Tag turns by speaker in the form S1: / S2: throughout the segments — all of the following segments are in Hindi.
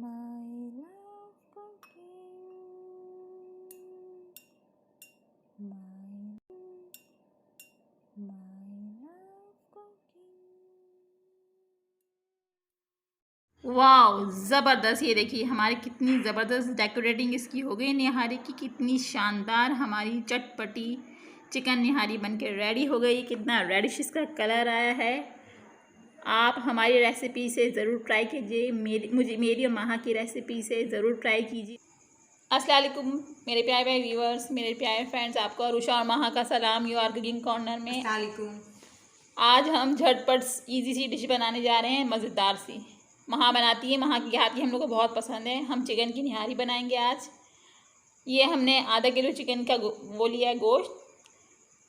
S1: My love cooking, my love cooking।
S2: वाह ज़बरदस्त। ये देखिए हमारी कितनी ज़बरदस्त डेकोरेटिंग इसकी हो गई निहारी की, कितनी शानदार हमारी चटपटी चिकन निहारी बनके रेडी हो गई। कितना रेडिश इसका कलर आया है। आप हमारी रेसिपी से ज़रूर ट्राई कीजिए, मेरी और माहा की रेसिपी से ज़रूर ट्राई कीजिए। अस्सलाम वालेकुम मेरे प्यारे प्यारे व्यूअर्स, मेरे प्यारे फ्रेंड्स, आपको अरुषा और माहा का सलाम। यू आर कुकिंग कॉर्नर में आज हम झटपट इजी सी डिश बनाने जा रहे हैं, मज़ेदार सी। माहा बनाती है, माहा की हाथ की हम लोग को बहुत पसंद है। हम चिकन की निहारी बनाएंगे आज। ये हमने आधा किलो चिकन का वो लिया है गोश्त,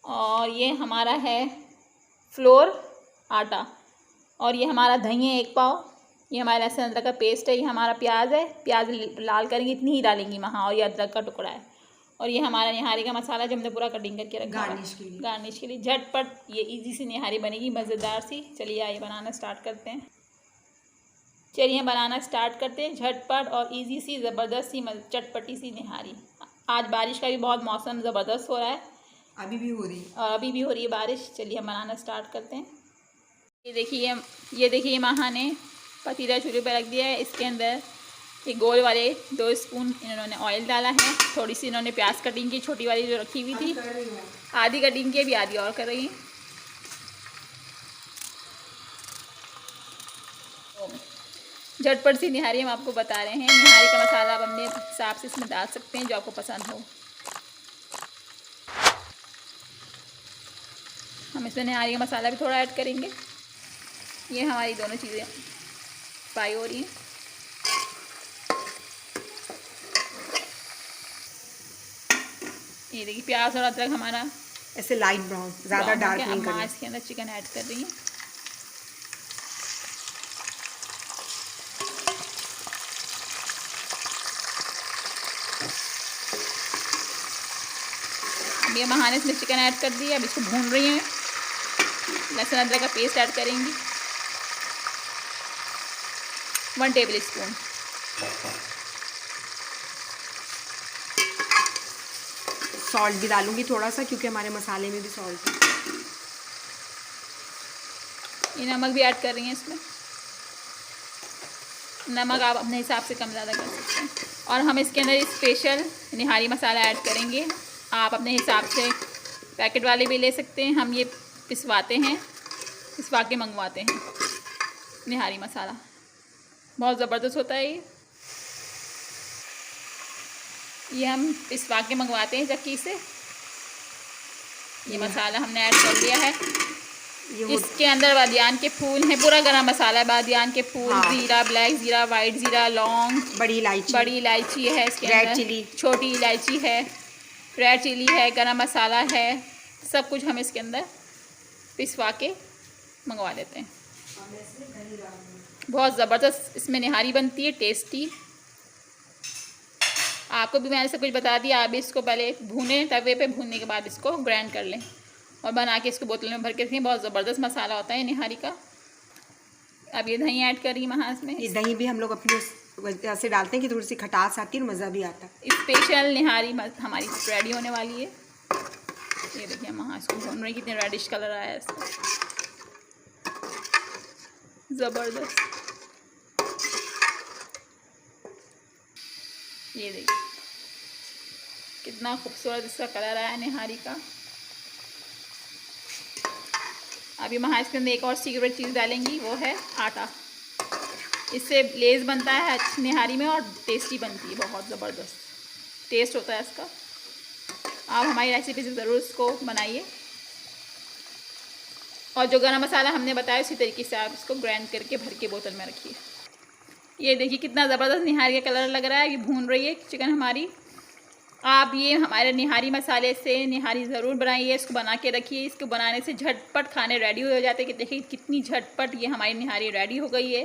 S2: और ये हमारा है फ्लोर आटा, और ये हमारा दही है 1 पाव। ये हमारा लहसुन अदरक का पेस्ट है। ये हमारा प्याज है, प्याज लाल करेंगे इतनी ही डालेंगी वहाँ, और ये अदरक का टुकड़ा है। और ये हमारा निहारी का मसाला जो हमने पूरा कटिंग करके रखा है गार्निश के लिए। झटपट ये इजी सी निहारी बनेगी, मज़ेदार सी। चलिए आइए बनाना स्टार्ट करते हैं। झटपट और इजी सी ज़बरदस्त सी चटपटी सी निहारी। आज बारिश का भी बहुत मौसम ज़बरदस्त हो रहा है,
S3: अभी भी हो रही है
S2: बारिश। चलिए हम बनाना स्टार्ट करते हैं। ये देखिए माहा ने पतीला चूल्हे पर रख दिया है। इसके अंदर ये गोल वाले 2 स्पून इन्होंने ऑयल डाला है। थोड़ी सी इन्होंने प्याज कटिंग की, छोटी वाली जो रखी हुई थी, आधी कटिंग की, अभी आधी और कर रही हैं। झटपट सी निहारी हम आपको बता रहे हैं। निहारी का मसाला आप अपने हिसाब से इसमें डाल सकते हैं, जो आपको पसंद हो। हम इसमें निहारी का मसाला भी थोड़ा ऐड करेंगे। ये हमारी दोनों चीज़ें फ्राई हो रही हैं। ये देखिए प्याज और अदरक हमारा
S3: ऐसे लाइट ब्राउन, ज़्यादा डार्क नहीं करना।
S2: इसके अंदर चिकन ऐड कर रही हैं। अब ये महाने इसमें चिकन ऐड कर दिया। अब इसको भून रही हैं। लहसुन अदरक का पेस्ट ऐड करेंगी 1 टेबल स्पून।
S3: सॉल्ट भी डालूंगी थोड़ा सा, क्योंकि हमारे मसाले में भी सॉल्ट है।
S2: ये नमक भी ऐड कर रही हैं इसमें। नमक आप अपने हिसाब से कम ज़्यादा कर सकते हैं। और हम इसके अंदर स्पेशल निहारी मसाला ऐड करेंगे। आप अपने हिसाब से पैकेट वाले भी ले सकते हैं। हम ये पिसवा के मंगवाते हैं। निहारी मसाला बहुत ज़बरदस्त होता है। ये हम पिसवा के मंगवाते हैं चक्की से। ये मसाला हमने ऐड कर लिया है। इसके अंदर बादियान के फूल हैं, पूरा गरम मसाला है। बादियान के फूल, ज़ीरा, ब्लैक ज़ीरा, वाइट ज़ीरा, लौंग, बड़ी इलायची है इसके अंदर, रेड चिली, छोटी इलायची है, रेड चिली है, गरम मसाला है। सब कुछ हम इसके अंदर पिसवा के मंगवा लेते हैं। बहुत ज़बरदस्त इसमें निहारी बनती है, टेस्टी। आपको भी मैंने सब कुछ बता दिया। आप इसको पहले भूनें, तवे पे भूनने के बाद इसको ग्राइंड कर लें और बना के इसको बोतल में भर के रखें। बहुत ज़बरदस्त मसाला होता है निहारी का। अब ये दही ऐड कर रही है वहाँ इसमें।
S3: ये दही भी हम लोग अपने वजह से डालते हैं कि थोड़ी सी खटास आती है और मज़ा भी आता है।
S2: स्पेशल निहारी हमारी रेडी होने वाली है। ये देखिए वहाँ इसको भून रही, कितने रेडिश कलर आया है इसका, ज़बरदस्त। ये देखिए कितना खूबसूरत इसका कलर आया निहारी का। अभी वहाँ इसके अंदर एक और सीक्रेट चीज़ डालेंगी, वो है आटा। इससे लेस बनता है निहारी में और टेस्टी बनती है, बहुत ज़बरदस्त टेस्ट होता है इसका। आप हमारी रेसिपी से ज़रूर इसको बनाइए। और जो गरम मसाला हमने बताया उसी तरीके से आप इसको ग्राइंड करके भर के बोतल में रखिए। ये देखिए कितना ज़बरदस्त निहारी का कलर लग रहा है। ये भून रही है चिकन हमारी। आप ये हमारे निहारी मसाले से निहारी ज़रूर बनाइए, इसको बना के रखिए। इसको बनाने से झटपट खाने रेडी हो जाते हैं। कि देखिए कितनी झटपट ये हमारी निहारी रेडी हो गई है।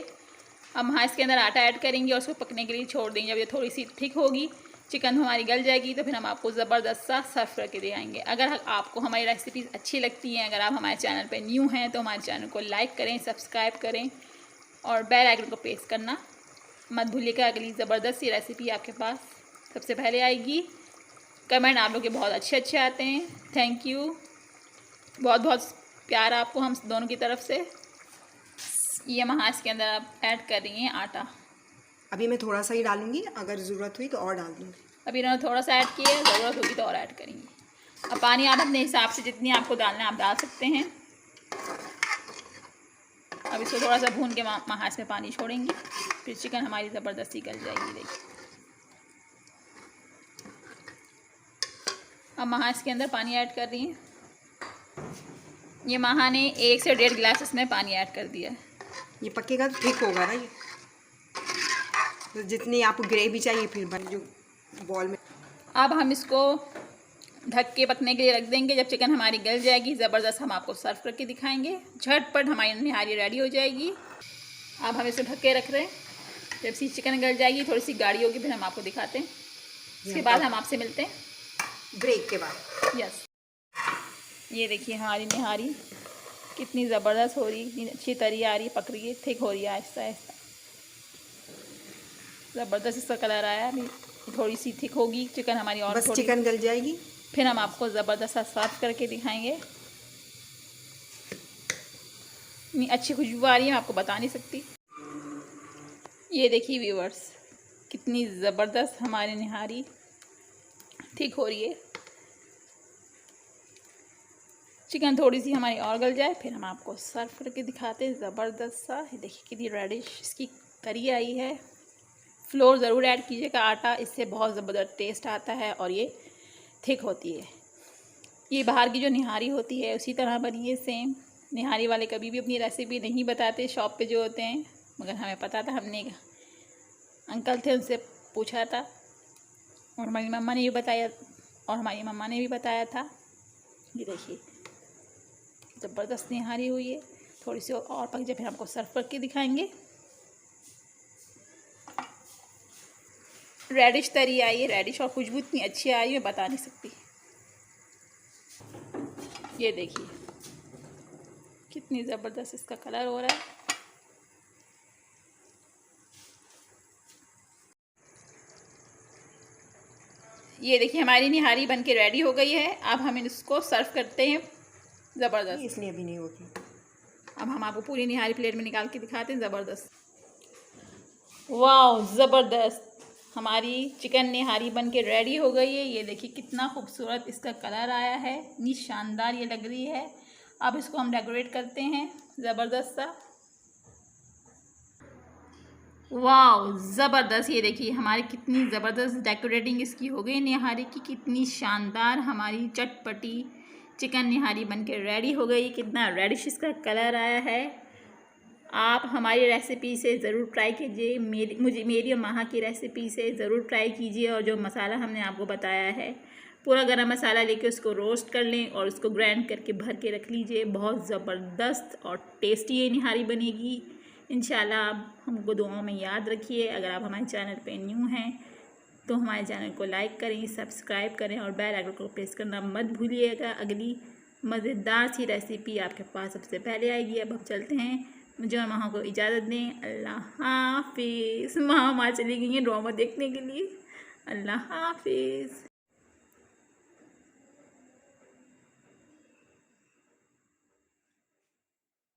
S2: अब हाँ इसके अंदर आटा ऐड करेंगे और उसको पकने के लिए छोड़ देंगे। जब ये थोड़ी सी थिक होगी, चिकन हमारी गल जाएगी, तो फिर हम आपको ज़बरदस्त सा सर्व करके दे आएंगे। अगर आपको हमारी रेसिपीज़ अच्छी लगती हैं, अगर आप हमारे चैनल पर न्यू हैं, तो हमारे चैनल को लाइक करें, सब्सक्राइब करें और बेल आइकन को प्रेस करना मत भूलिएगा, अगली ज़बरदस्त सी रेसिपी आपके पास सबसे पहले आएगी। कमेंट आप लोग के बहुत अच्छे अच्छे आते हैं, थैंक यू, बहुत बहुत प्यार आपको हम दोनों की तरफ से। ये महाज के अंदर आप ऐड कर रही हैं आटा।
S3: अभी मैं थोड़ा सा ही डालूंगी, अगर ज़रूरत हुई तो और डाल दूँगी।
S2: अभी इन्होंने थोड़ा सा ऐड किया है, ज़रूरत होगी तो और ऐड करेंगे। अब पानी आप अपने हिसाब से जितनी आपको डालना है आप डाल सकते हैं। अब इसको थोड़ा सा भून के महाज में पानी छोड़ेंगे, फिर चिकन हमारी ज़बरदस्ती गल जाएगी। देखिए अब महाज के अंदर पानी ऐड कर रही हैं। ये माहा ने 1 से 1.5 गिलास इसमें पानी ऐड कर दिया है।
S3: ये पकेगा तो ठीक होगा ना, ये तो जितनी आपको ग्रेवी चाहिए फिर बन जो बॉल में।
S2: अब हम इसको ढक के पकने के लिए रख देंगे। जब चिकन हमारी गल जाएगी ज़बरदस्त हम आपको सर्व करके दिखाएंगे। झटपट हमारी निहारी रेडी हो जाएगी। अब हम इसे ढक के रख रहे हैं, जब सी चिकन गल जाएगी थोड़ी सी गाढ़ी होगी फिर हम आपको दिखाते हैं। इसके बाद हम आपसे मिलते हैं
S3: ब्रेक के बाद।
S2: यस, ये देखिए हमारी निहारी कितनी ज़बरदस्त हो रही, कितनी अच्छी तरी आ रही, पक रही है, थिक हो रही है आहिस्ता आहिस्ता। ज़बरदस्त इसका कलर आया। अभी थोड़ी सी थिक होगी चिकन हमारी और
S3: बस चिकन गल जाएगी,
S2: फिर हम आपको ज़बरदस्त सा सर्व करके दिखाएंगे। इतनी अच्छी खुशबू आ रही है मैं आपको बता नहीं सकती। ये देखिए व्यूअर्स कितनी ज़बरदस्त हमारी निहारी थिक हो रही है। चिकन थोड़ी सी हमारी और गल जाए फिर हम आपको सर्व करके दिखाते हैं ज़बरदस्त सा। ये देखिए कितनी रेडिश इसकी तरी आई है। फ्लोर ज़रूर ऐड कीजिएगा आटा, इससे बहुत ज़बरदस्त टेस्ट आता है और ये थिक होती है। ये बाहर की जो निहारी होती है उसी तरह बनी है सेम। निहारी वाले कभी भी अपनी रेसिपी नहीं बताते शॉप पे जो होते हैं, मगर हमें पता था, हमने अंकल थे उनसे पूछा था और हमारी मम्मा ने भी बताया था। ये देखिए ज़बरदस्त निहारी हुई है। थोड़ी सी और पक जाए फिर हमको सर्व करके दिखाएंगे। रेडिश तरी आई है, रेडिश और खुशबू इतनी अच्छी आई है मैं बता नहीं सकती। ये देखिए कितनी ज़बरदस्त इसका कलर हो रहा है। ये देखिए हमारी निहारी बनके रेडी हो गई है। अब हम इसको सर्व करते हैं ज़बरदस्त।
S3: इसलिए अभी नहीं होती।
S2: अब हम आपको पूरी निहारी प्लेट में निकाल के दिखाते हैं। ज़बरदस्त, वाह ज़बरदस्त हमारी चिकन निहारी बन के रेडी हो गई है। ये देखिए कितना खूबसूरत इसका कलर आया है, इतनी शानदार ये लग रही है। अब इसको हम डेकोरेट करते हैं ज़बरदस्त सा। वाह ज़बरदस्त, ये देखिए हमारी कितनी ज़बरदस्त डेकोरेटिंग इसकी हो गई निहारी की। कितनी शानदार हमारी चटपटी चिकन निहारी बन के रेडी हो गई। कितना रेडिश इसका कलर आया है। आप हमारी रेसिपी से ज़रूर ट्राई कीजिए, मेरी और माहा की रेसिपी से ज़रूर ट्राई कीजिए। और जो मसाला हमने आपको बताया है पूरा गरम मसाला लेके उसको रोस्ट कर लें और उसको ग्राइंड करके भर के रख लीजिए। बहुत ज़बरदस्त और टेस्टी ये निहारी बनेगी। इंशाल्लाह आप हमको दुआओं में याद रखिए। अगर आप हमारे चैनल पे न्यू हैं तो हमारे चैनल को लाइक करें, सब्सक्राइब करें और बेल आइकन को प्रेस करना मत भूलिएगा। अगली मज़ेदार सी रेसिपी आपके पास सबसे पहले आएगी। अब हम चलते हैं, मुझे और माँ को इजाज़त दें। अल्लाह हाफिज़। माँ चली गई हैं ड्रामा देखने के लिए। अल्लाह हाफिज़।